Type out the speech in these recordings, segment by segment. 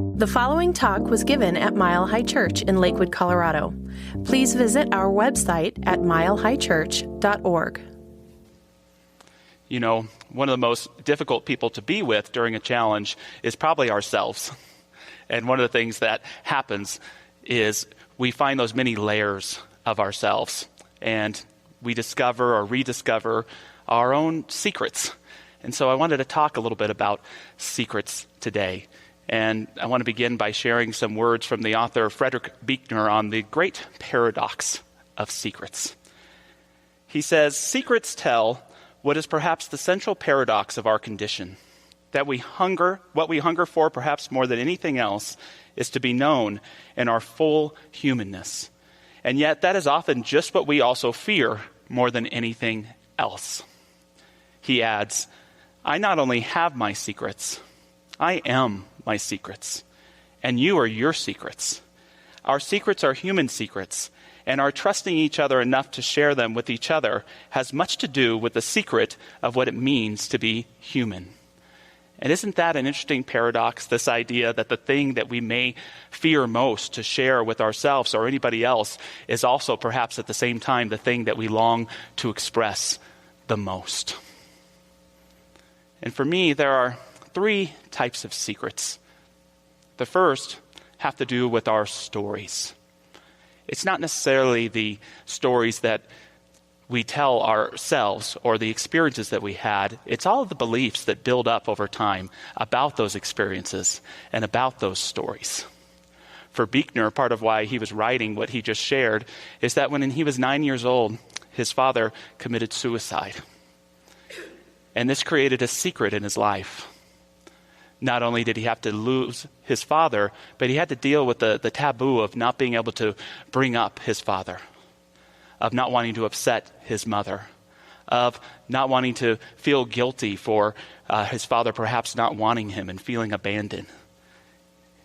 The following talk was given at Mile High Church in Lakewood, Colorado. Please visit our website at milehighchurch.org. You know, one of the most difficult people to be with during a challenge is probably ourselves. And one of the things that happens is we find those many layers of ourselves, and we discover or rediscover our own secrets. And so I wanted to talk a little bit about secrets today. And I want to begin by sharing some words from the author Frederick Buechner on the great paradox of secrets. He says, "Secrets tell what is perhaps the central paradox of our condition, that what we hunger for perhaps more than anything else is to be known in our full humanness. And yet that is often just what we also fear more than anything else." He adds, "I not only have my secrets, I am my secrets, and you are your secrets. Our secrets are human secrets, and our trusting each other enough to share them with each other has much to do with the secret of what it means to be human." And isn't that an interesting paradox, this idea that the thing that we may fear most to share with ourselves or anybody else is also perhaps at the same time the thing that we long to express the most? And for me, there are three types of secrets. The first have to do with our stories. It's not necessarily the stories that we tell ourselves or the experiences that we had. It's all of the beliefs that build up over time about those experiences and about those stories. For Buechner, part of why he was writing what he just shared is that when he was 9 years old, his father committed suicide. And this created a secret in his life. Not only did he have to lose his father, but he had to deal with the taboo of not being able to bring up his father, of not wanting to upset his mother, of not wanting to feel guilty for his father perhaps not wanting him and feeling abandoned.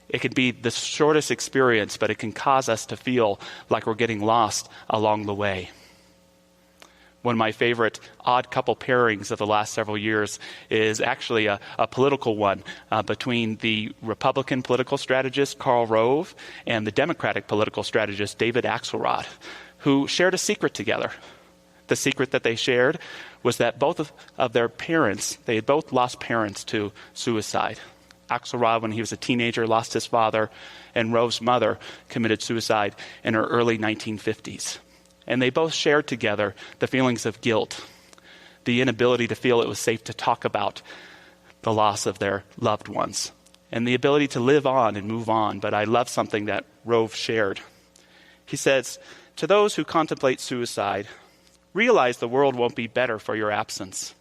It can be the shortest experience, but it can cause us to feel like we're getting lost along the way. One of my favorite odd couple pairings of the last several years is actually a political one between the Republican political strategist Karl Rove and the Democratic political strategist David Axelrod, who shared a secret together. The secret that they shared was that both of their parents, they had both lost parents to suicide. Axelrod, when he was a teenager, lost his father, and Rove's mother committed suicide in her early 1950s. And they both shared together the feelings of guilt, the inability to feel it was safe to talk about the loss of their loved ones, and the ability to live on and move on. But I love something that Rove shared. He says, "To those who contemplate suicide, realize the world won't be better for your absence.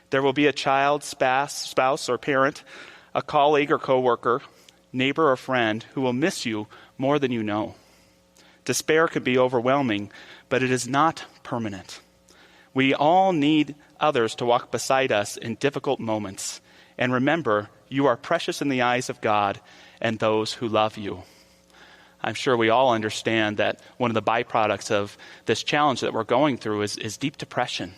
There will be a child, spouse or parent, a colleague or coworker, neighbor or friend who will miss you more than you know. Despair can be overwhelming, but it is not permanent. We all need others to walk beside us in difficult moments. And remember, you are precious in the eyes of God and those who love you." I'm sure we all understand that one of the byproducts of this challenge that we're going through is deep depression.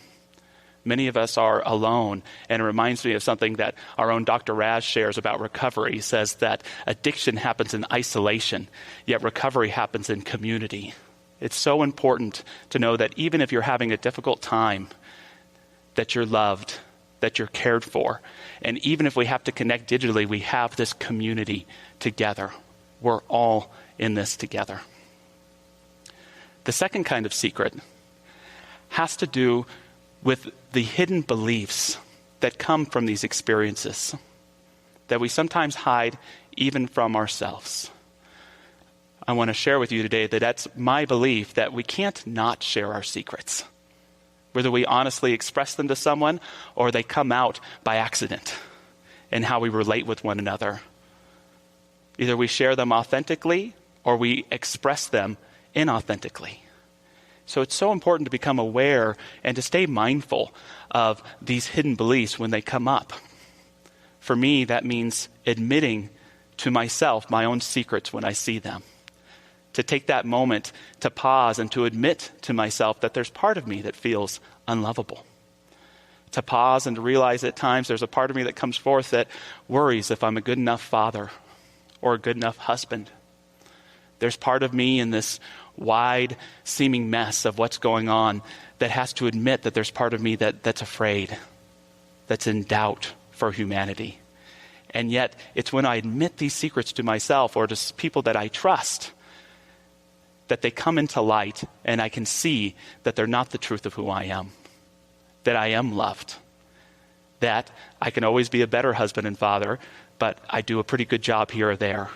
Many of us are alone, and it reminds me of something that our own Dr. Raz shares about recovery. He says that addiction happens in isolation, yet recovery happens in community. It's so important to know that even if you're having a difficult time, that you're loved, that you're cared for. And even if we have to connect digitally, we have this community together. We're all in this together. The second kind of secret has to do with the hidden beliefs that come from these experiences that we sometimes hide even from ourselves. I want to share with you today that that's my belief that we can't not share our secrets, whether we honestly express them to someone or they come out by accident in how we relate with one another. Either we share them authentically or we express them inauthentically. So it's so important to become aware and to stay mindful of these hidden beliefs when they come up. For me, that means admitting to myself my own secrets when I see them. To take that moment to pause and to admit to myself that there's part of me that feels unlovable. To pause and to realize at times there's a part of me that comes forth that worries if I'm a good enough father, or a good enough husband. There's part of me in this wide seeming mess of what's going on that has to admit that there's part of me that's afraid, that's in doubt for humanity. And yet it's when I admit these secrets to myself or to people that I trust that they come into light and I can see that they're not the truth of who I am, that I am loved, that I can always be a better husband and father, but I do a pretty good job here or there,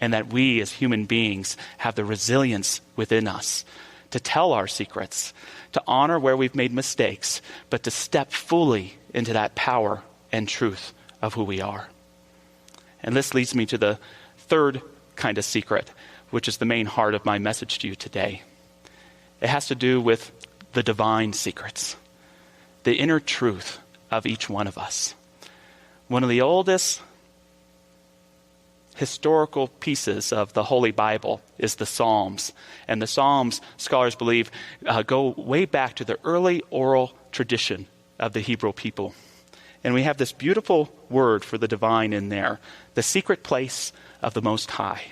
and that we as human beings have the resilience within us to tell our secrets, to honor where we've made mistakes, but to step fully into that power and truth of who we are. And this leads me to the third kind of secret, which is the main heart of my message to you today. It has to do with the divine secrets, the inner truth of each one of us. One of the oldest historical pieces of the Holy Bible is the Psalms. And the Psalms, scholars believe, go way back to the early oral tradition of the Hebrew people. And we have this beautiful word for the divine in there, the secret place of the Most High.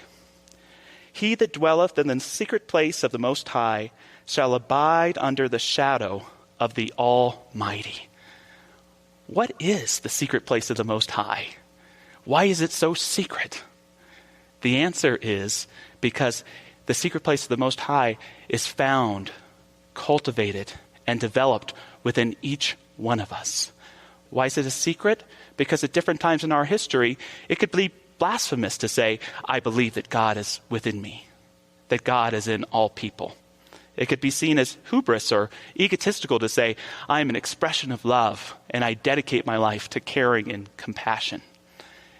He that dwelleth in the secret place of the Most High shall abide under the shadow of the Almighty. What is the secret place of the Most High? Why is it so secret? The answer is because the secret place of the Most High is found, cultivated, and developed within each one of us. Why is it a secret? Because at different times in our history, it could be blasphemous to say, I believe that God is within me, that God is in all people. It could be seen as hubris or egotistical to say, I am an expression of love and I dedicate my life to caring and compassion.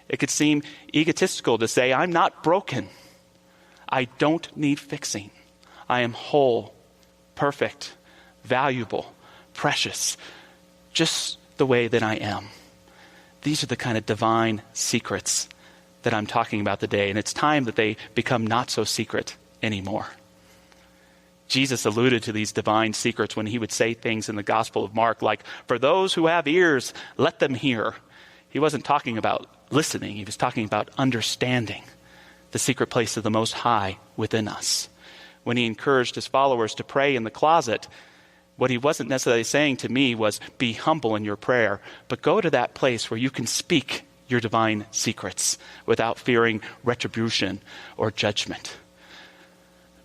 It could seem egotistical to say, I'm not broken. I don't need fixing. I am whole, perfect, valuable, precious, just the way that I am. These are the kind of divine secrets that I'm talking about today, and it's time that they become not so secret anymore. Jesus alluded to these divine secrets when he would say things in the Gospel of Mark like, for those who have ears, let them hear. He wasn't talking about listening. He was talking about understanding the secret place of the Most High within us. When he encouraged his followers to pray in the closet, what he wasn't necessarily saying to me was be humble in your prayer, but go to that place where you can speak your divine secrets without fearing retribution or judgment.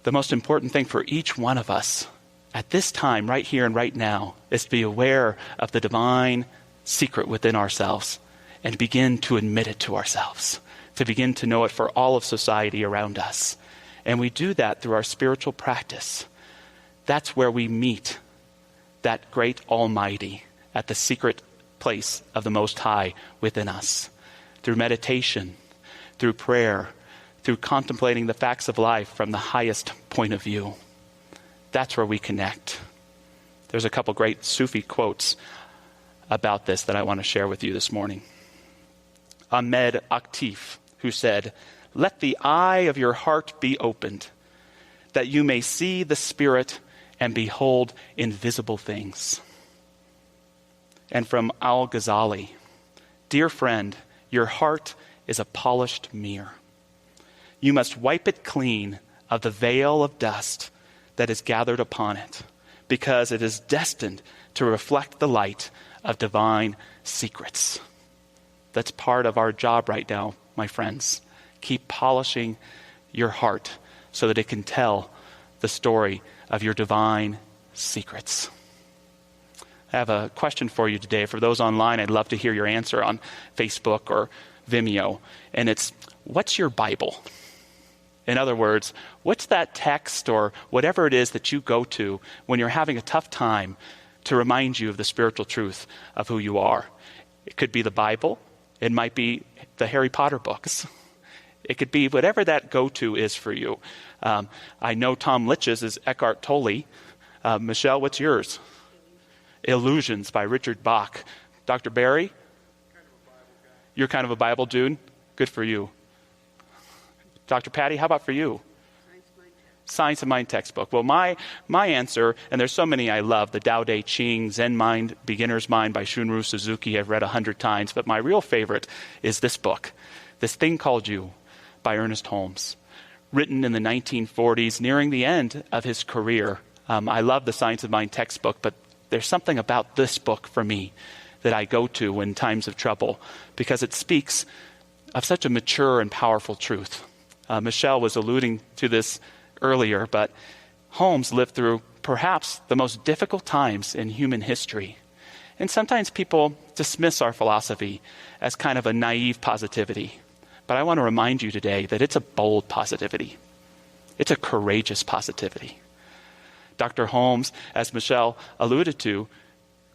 The most important thing for each one of us at this time, right here and right now, is to be aware of the divine secret within ourselves and begin to admit it to ourselves, to begin to know it for all of society around us. And we do that through our spiritual practice. That's where we meet that great Almighty at the secret place of the Most High within us. Through meditation, through prayer, through contemplating the facts of life from the highest point of view. That's where we connect. There's a couple great Sufi quotes about this that I want to share with you this morning. Ahmed Aktif, who said, let the eye of your heart be opened, that you may see the Spirit and behold invisible things. And from Al-Ghazali, dear friend, your heart is a polished mirror. You must wipe it clean of the veil of dust that is gathered upon it, because it is destined to reflect the light of divine secrets. That's part of our job right now, my friends. Keep polishing your heart so that it can tell the story of your divine secrets. I have a question for you today. For those online, I'd love to hear your answer on Facebook or Vimeo. And it's, what's your Bible? In other words, what's that text or whatever it is that you go to when you're having a tough time to remind you of the spiritual truth of who you are? It could be the Bible. It might be the Harry Potter books. It could be whatever that go-to is for you. I know Tom Litch's is Eckhart Tolle. Michelle, what's yours? Illusions by Richard Bach. Dr. Barry? You're kind of a Bible dude? Good for you. Dr. Patty, how about for you? Science of Mind textbook. Well, my answer, and there's so many I love, the Tao Te Ching, Zen Mind, Beginner's Mind by Shunryu Suzuki, I've read 100 times, but my real favorite is this book, This Thing Called You, by Ernest Holmes, written in the 1940s, nearing the end of his career. I love the Science of Mind textbook, but there's something about this book for me that I go to in times of trouble because it speaks of such a mature and powerful truth. Michelle was alluding to this earlier, but Holmes lived through perhaps the most difficult times in human history. And sometimes people dismiss our philosophy as kind of a naive positivity. But I want to remind you today that it's a bold positivity. It's a courageous positivity. Dr. Holmes, as Michelle alluded to,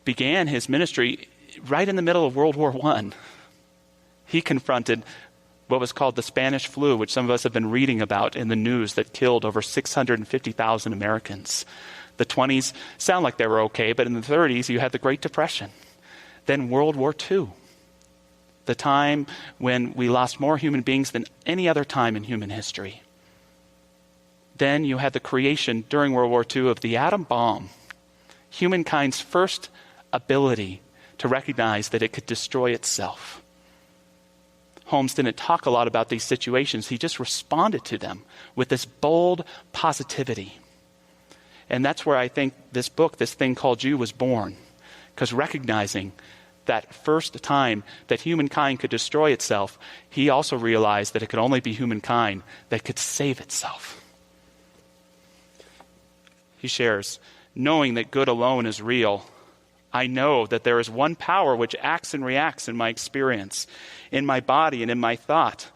began his ministry right in the middle of World War I. He confronted what was called the Spanish flu, which some of us have been reading about in the news, that killed over 650,000 Americans. The 20s sound like they were okay, but in the 30s, you had the Great Depression. Then World War II, the time when we lost more human beings than any other time in human history. Then you had the creation during World War II of the atom bomb, humankind's first ability to recognize that it could destroy itself. Holmes didn't talk a lot about these situations. He just responded to them with this bold positivity. And that's where I think this book, this thing called You, was born. Because recognizing that first time that humankind could destroy itself, he also realized that it could only be humankind that could save itself. He shares, knowing that good alone is real, I know that there is one power which acts and reacts in my experience, in my body and in my thought.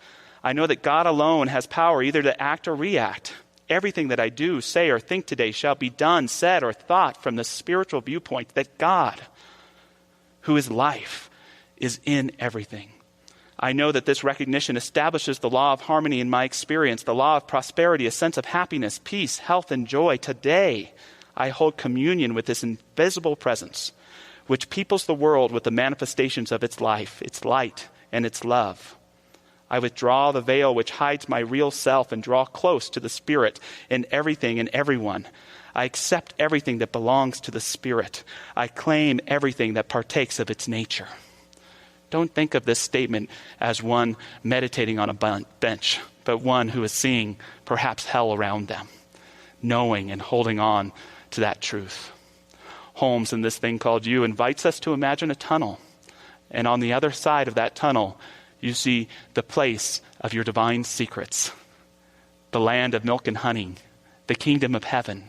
I know that God alone has power either to act or react. Everything that I do, say, or think today shall be done, said, or thought from the spiritual viewpoint that God, who is life, is in everything. I know that this recognition establishes the law of harmony in my experience, the law of prosperity, a sense of happiness, peace, health, and joy. Today, I hold communion with this invisible presence, which peoples the world with the manifestations of its life, its light, and its love. I withdraw the veil which hides my real self and draw close to the Spirit in everything and everyone. I accept everything that belongs to the Spirit. I claim everything that partakes of its nature. Don't think of this statement as one meditating on a bench, but one who is seeing perhaps hell around them, knowing and holding on to that truth. Holmes, in this thing called You, invites us to imagine a tunnel. And on the other side of that tunnel, you see the place of your divine secrets, the land of milk and honey, the kingdom of heaven,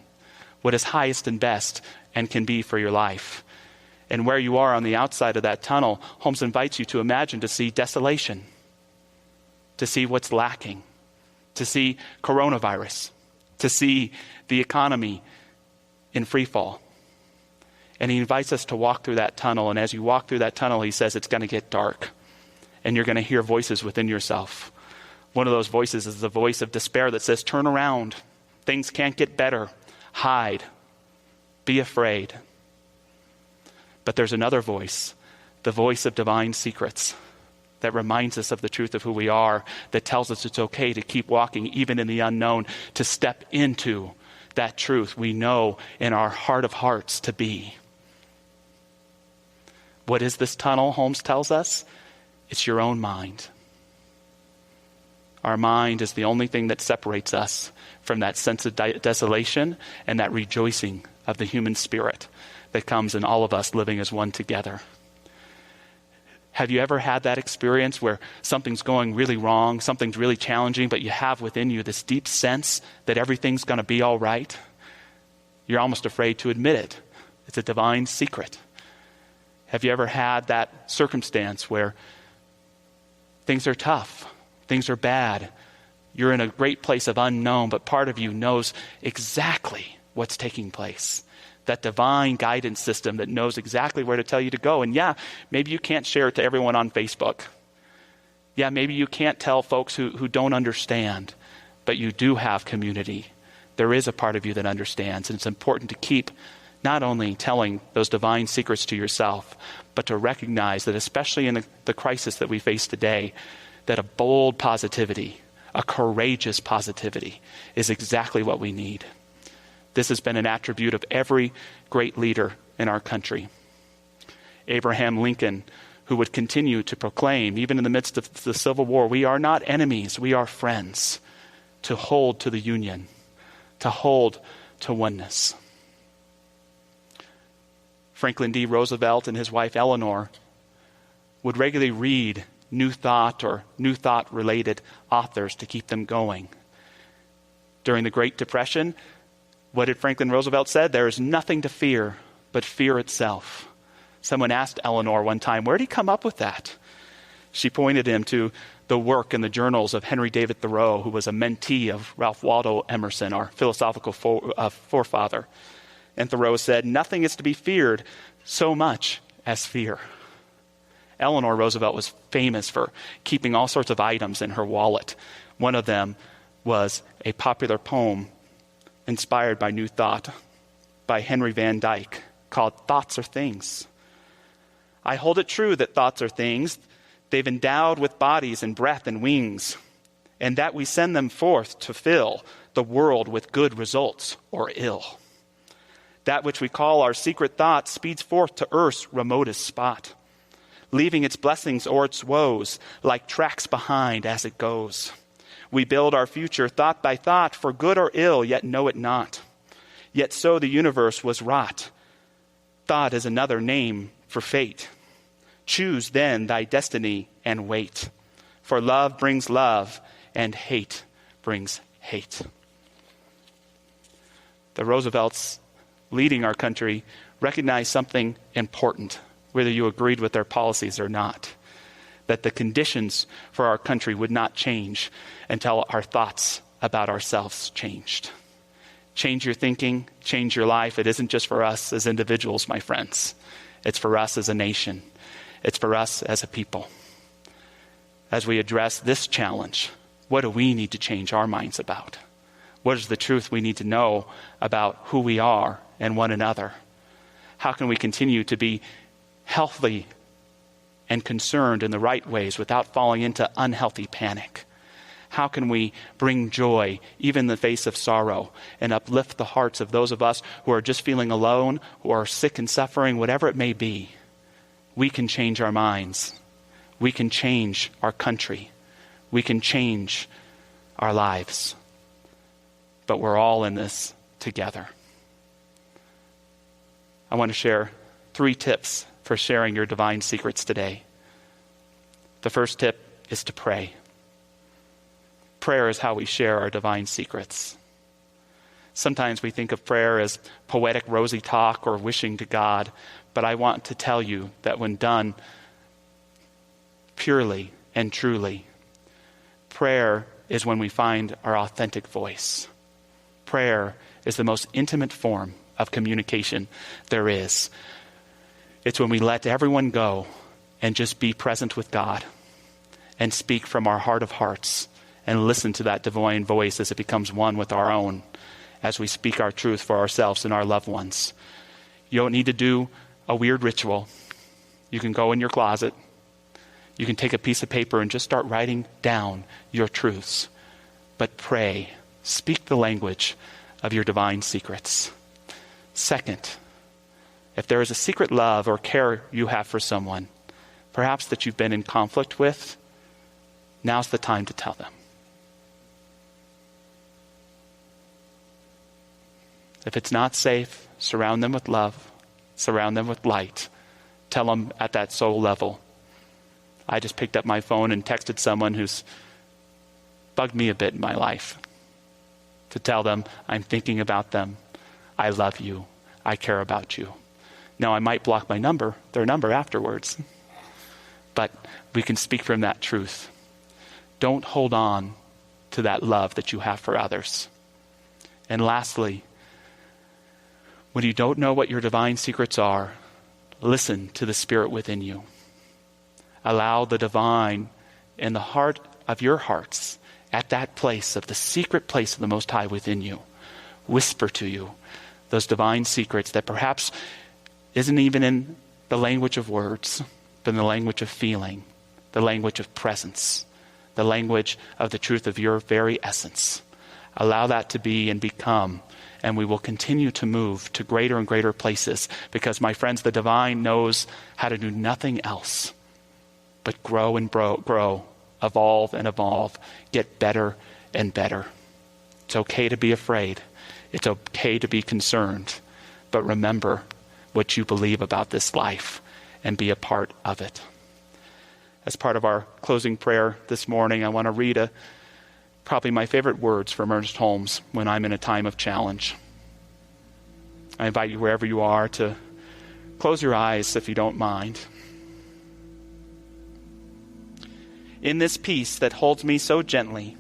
what is highest and best and can be for your life. And where you are on the outside of that tunnel, Holmes invites you to imagine, to see desolation, to see what's lacking, to see coronavirus, to see the economy in free fall. And he invites us to walk through that tunnel. And as you walk through that tunnel, he says it's going to get dark. And you're going to hear voices within yourself. One of those voices is the voice of despair that says, turn around. Things can't get better. Hide. Be afraid. But there's another voice, the voice of divine secrets, that reminds us of the truth of who we are, that tells us it's okay to keep walking even in the unknown, to step into that truth we know in our heart of hearts to be. What is this tunnel, Holmes tells us? It's your own mind. Our mind is the only thing that separates us from that sense of desolation and that rejoicing of the human spirit that comes in all of us living as one together. Have you ever had that experience where something's going really wrong, something's really challenging, but you have within you this deep sense that everything's going to be all right? You're almost afraid to admit it. It's a divine secret. Have you ever had that circumstance where things are tough, things are bad, you're in a great place of unknown, but part of you knows exactly what's taking place? That divine guidance system that knows exactly where to tell you to go. And yeah, maybe you can't share it to everyone on Facebook. Yeah, maybe you can't tell folks who don't understand, but you do have community. There is a part of you that understands, and it's important to keep not only telling those divine secrets to yourself, but to recognize that especially in the crisis that we face today, that a bold positivity, a courageous positivity is exactly what we need. This has been an attribute of every great leader in our country. Abraham Lincoln, who would continue to proclaim, even in the midst of the Civil War, we are not enemies, we are friends, to hold to the union, to hold to oneness. Franklin D. Roosevelt and his wife Eleanor would regularly read New Thought or New Thought-related authors to keep them going. During the Great Depression, what did Franklin Roosevelt say? There is nothing to fear but fear itself. Someone asked Eleanor one time, where did he come up with that? She pointed him to the work in the journals of Henry David Thoreau, who was a mentee of Ralph Waldo Emerson, our philosophical forefather. And Thoreau said, nothing is to be feared so much as fear. Eleanor Roosevelt was famous for keeping all sorts of items in her wallet. One of them was a popular poem inspired by New Thought by Henry Van Dyke called Thoughts Are Things. I hold it true that thoughts are things. They've endowed with bodies and breath and wings, and that we send them forth to fill the world with good results or ill. That which we call our secret thought speeds forth to earth's remotest spot, leaving its blessings or its woes like tracks behind as it goes. We build our future thought by thought, for good or ill, yet know it not. Yet so the universe was wrought. Thought is another name for fate. Choose then thy destiny and wait, for love brings love and hate brings hate. The Roosevelts leading our country recognized something important, whether you agreed with their policies or not, that the conditions for our country would not change until our thoughts about ourselves changed. Change your thinking, change your life. It isn't just for us as individuals, my friends. It's for us as a nation. It's for us as a people. As we address this challenge, what do we need to change our minds about? What is the truth we need to know about who we are and one another? How can we continue to be healthy and concerned in the right ways without falling into unhealthy panic? How can we bring joy even in the face of sorrow and uplift the hearts of those of us who are just feeling alone, who are sick and suffering, whatever it may be? We can change our minds. We can change our country. We can change our lives. But we're all in this together. I want to share 3 tips for sharing your divine secrets today. The first tip is to pray. Prayer is how we share our divine secrets. Sometimes we think of prayer as poetic rosy talk or wishing to God, but I want to tell you that when done purely and truly, prayer is when we find our authentic voice. Prayer is the most intimate form of communication there is. It's when we let everyone go and just be present with God and speak from our heart of hearts and listen to that divine voice as it becomes one with our own, as we speak our truth for ourselves and our loved ones. You don't need to do a weird ritual. You can go in your closet. You can take a piece of paper and just start writing down your truths. But pray. Speak the language of your divine secrets. Second, if there is a secret love or care you have for someone, perhaps that you've been in conflict with, now's the time to tell them. If it's not safe, surround them with love, surround them with light. Tell them at that soul level. I just picked up my phone and texted someone who's bugged me a bit in my life, to tell them I'm thinking about them. I love you. I care about you. Now, I might block their number afterwards, but we can speak from that truth. Don't hold on to that love that you have for others. And lastly, when you don't know what your divine secrets are, listen to the Spirit within you. Allow the divine in the heart of your hearts, at that place of the secret place of the Most High within you, whisper to you those divine secrets that perhaps isn't even in the language of words, but in the language of feeling, the language of presence, the language of the truth of your very essence. Allow that to be and become, and we will continue to move to greater and greater places, because, my friends, the divine knows how to do nothing else but grow and grow, evolve and evolve, get better and better. It's okay to be afraid. It's okay to be concerned. But remember what you believe about this life and be a part of it. As part of our closing prayer this morning, I want to read probably my favorite words from Ernest Holmes when I'm in a time of challenge. I invite you, wherever you are, to close your eyes if you don't mind. In this peace that holds me so gently,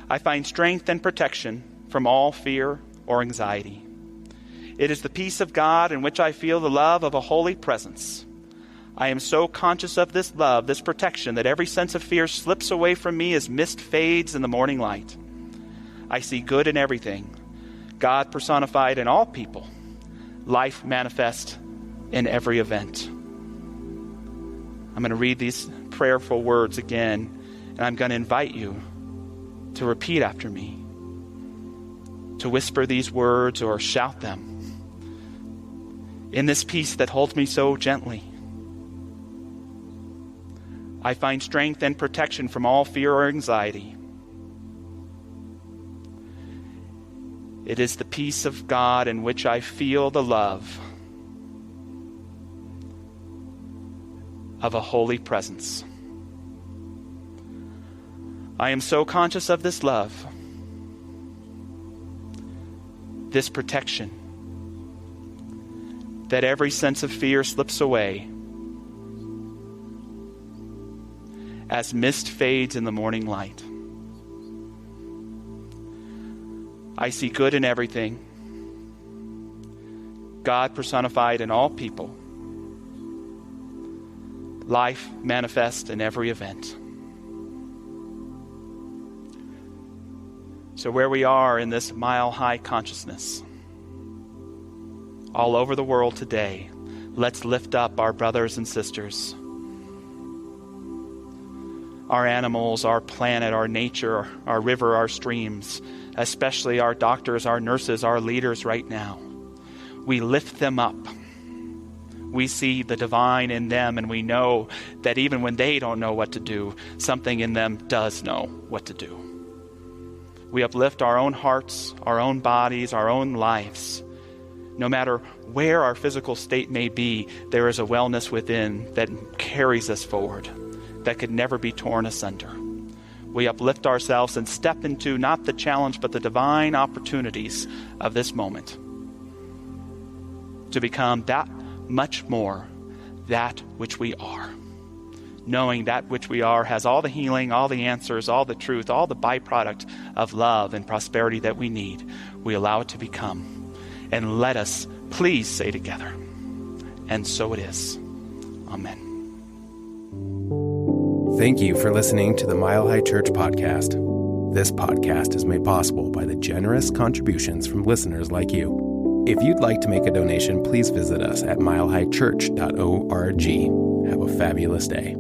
I find strength and protection from all fear or anxiety. It is the peace of God in which I feel the love of a holy presence. I am so conscious of this love, this protection, that every sense of fear slips away from me as mist fades in the morning light. I see good in everything, God personified in all people, life manifest in every event. I'm going to read these prayerful words again, and I'm going to invite you to repeat after me, to whisper these words or shout them. In this peace that holds me so gently, I find strength and protection from all fear or anxiety. It is the peace of God in which I feel the love of a holy presence. I am so conscious of this love, this protection, that every sense of fear slips away as mist fades in the morning light. I see good in everything, God personified in all people, life manifest in every event. So where we are in this mile-high consciousness, all over the world today, let's lift up our brothers and sisters, our animals, our planet, our nature, our river, our streams, especially our doctors, our nurses, our leaders right now. We lift them up. We see the divine in them, and we know that even when they don't know what to do, something in them does know what to do. We uplift our own hearts, our own bodies, our own lives. No matter where our physical state may be, there is a wellness within that carries us forward, that could never be torn asunder. We uplift ourselves and step into not the challenge, but the divine opportunities of this moment to become that much more that which we are. Knowing that which we are has all the healing, all the answers, all the truth, all the byproduct of love and prosperity that we need. We allow it to become. And let us please say together, and so it is. Amen. Thank you for listening to the Mile High Church podcast. This podcast is made possible by the generous contributions from listeners like you. If you'd like to make a donation, please visit us at milehighchurch.org. Have a fabulous day.